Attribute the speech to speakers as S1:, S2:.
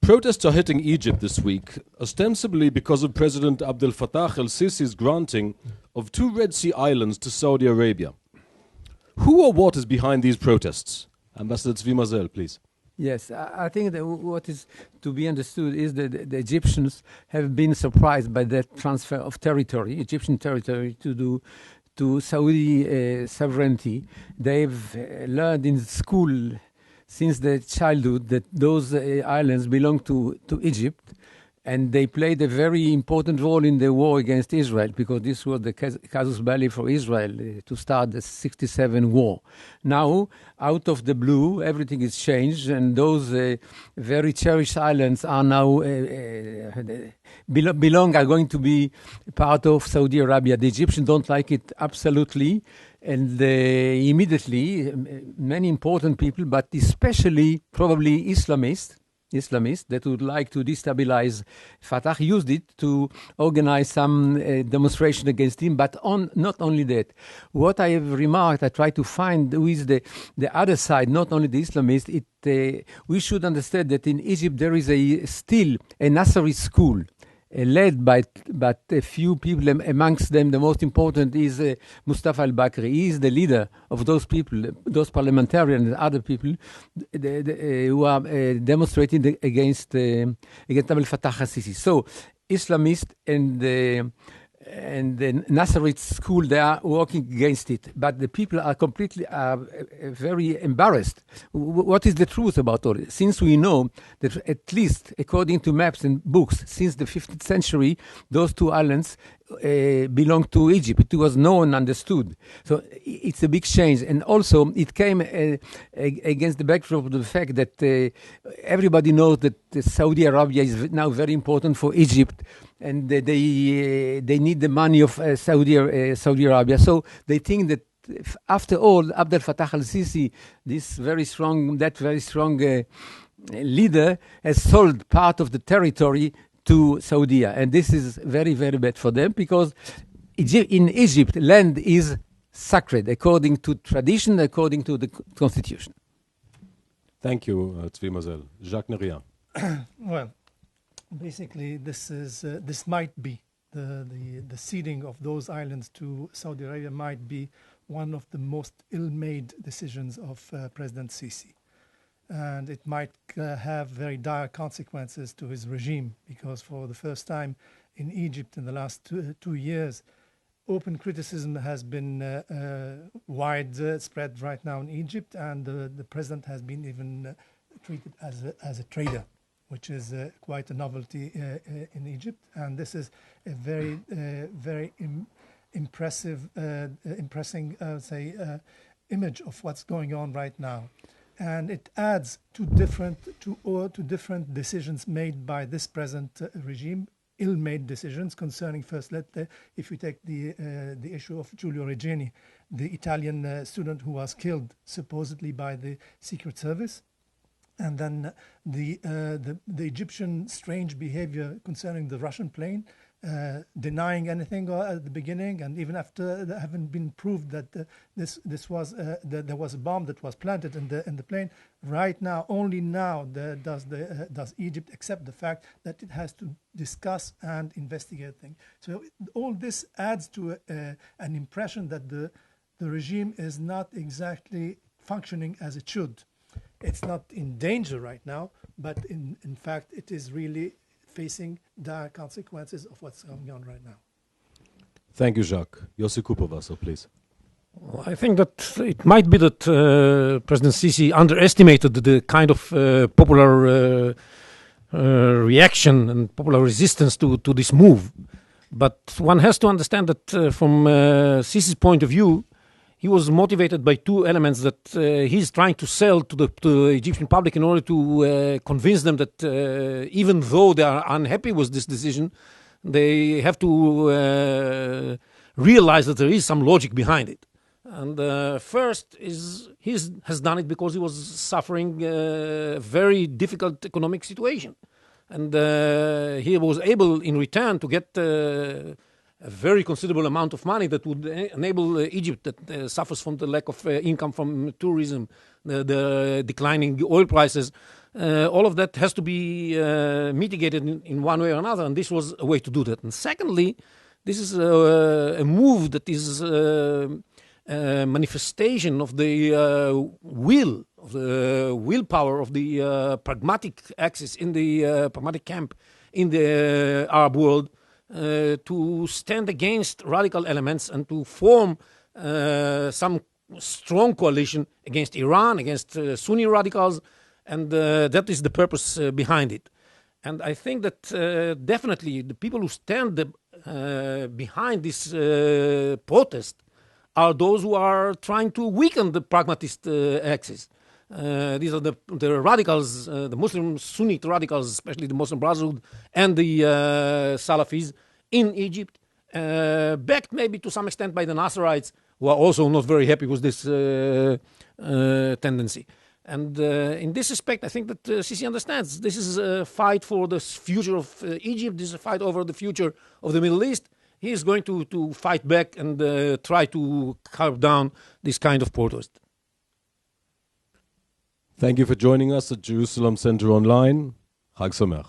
S1: Protests are hitting Egypt this week, ostensibly because of President Abdel Fattah el-Sisi's granting of 2 Red Sea islands to Saudi Arabia. Who or what is behind these protests? Ambassador Zvi Mazel, please.
S2: Yes, I think that what is to be understood is that the Egyptians have been surprised by that transfer of territory, Egyptian territory, to Saudi sovereignty. They've learned in school since their childhood that those islands belong to Egypt, and they played a very important role in the war against Israel, because this was the casus belli for Israel to start the 67 war. Now, out of the blue, everything is changed, and those very cherished islands are now are going to be part of Saudi Arabia. The Egyptians don't like it absolutely, and immediately many important people, but especially probably Islamists that would like to destabilize Fatah, used it to organize some demonstration against him. But not only that, what I have remarked, I try to find who is the other side, not only the Islamists. We should understand that in Egypt there is still a nursery school led by a few people. Amongst them, the most important is Mustafa al-Bakri. He is the leader of those people, those parliamentarians and other people who are demonstrating against Abdel Fattah al-Sisi. So, Islamists and the Nazarite school, they are working against it, but the people are very embarrassed. What is the truth about all this? Since we know that, at least according to maps and books, since the 15th century, those 2 islands belong to Egypt. It was known, understood. So it's a big change. And also it came against the backdrop of the fact that everybody knows that Saudi Arabia is now very important for Egypt, and they need the money of Saudi Arabia. So they think that after all, Abdel Fattah al-Sisi, that very strong leader, has sold part of the territory to Saudi, and this is very, very bad for them, because in Egypt, land is sacred according to tradition, according to the constitution.
S1: Thank you, Zvi Mazel. Jacques Neriah.
S3: Well, basically, this might be the ceding of those islands to Saudi Arabia might be one of the most ill-made decisions of President Sisi. And it might have very dire consequences to his regime, because for the first time in Egypt in the last 2 years, open criticism has been widespread right now in Egypt, and the president has been even treated as a traitor, which is quite a novelty in Egypt. And this is a very impressing image of what's going on right now. And it adds to different decisions made by this present regime, ill-made decisions concerning, first, if we take the issue of Giulio Regeni, the Italian student who was killed supposedly by the Secret Service, and then the Egyptian strange behavior concerning the Russian plane, denying anything at the beginning, and even after having been proved that there was a bomb that was planted in the plane. Right now, only now does Egypt accept the fact that it has to discuss and investigate things. So all this adds to an impression that the regime is not exactly functioning as it should. It's not in danger right now, but in fact it is really facing dire consequences of what's going on right now.
S1: Thank you, Jacques. Yossi Kuperwasser, please.
S4: Well, I think that it might be that President Sisi underestimated the kind of popular reaction and popular resistance to this move. But one has to understand that from Sisi's point of view, he was motivated by 2 elements that he's trying to sell to the Egyptian public in order to convince them that even though they are unhappy with this decision, they have to realize that there is some logic behind it. And first is he has done it because he was suffering a very difficult economic situation. And he was able in return to get a very considerable amount of money that would enable Egypt, that suffers from the lack of income from tourism, the declining oil prices, all of that has to be mitigated in one way or another, and this was a way to do that. And secondly, this is a move that is a manifestation of the willpower of the pragmatic axis in the pragmatic camp in the Arab world to stand against radical elements and to form some strong coalition against Iran, against Sunni radicals, and that is the purpose behind it. And I think that definitely the people who stand behind this protest are those who are trying to weaken the pragmatist axis. These are the radicals, the Muslim Sunnite radicals, especially the Muslim Brotherhood and the Salafis in Egypt, backed maybe to some extent by the Nasserites, who are also not very happy with this tendency. And in this respect, I think that Sisi understands this is a fight for the future of Egypt. This is a fight over the future of the Middle East. He is going to fight back and try to carve down this kind of protest.
S1: Thank you for joining us at Jerusalem Center Online. Chag Sameach.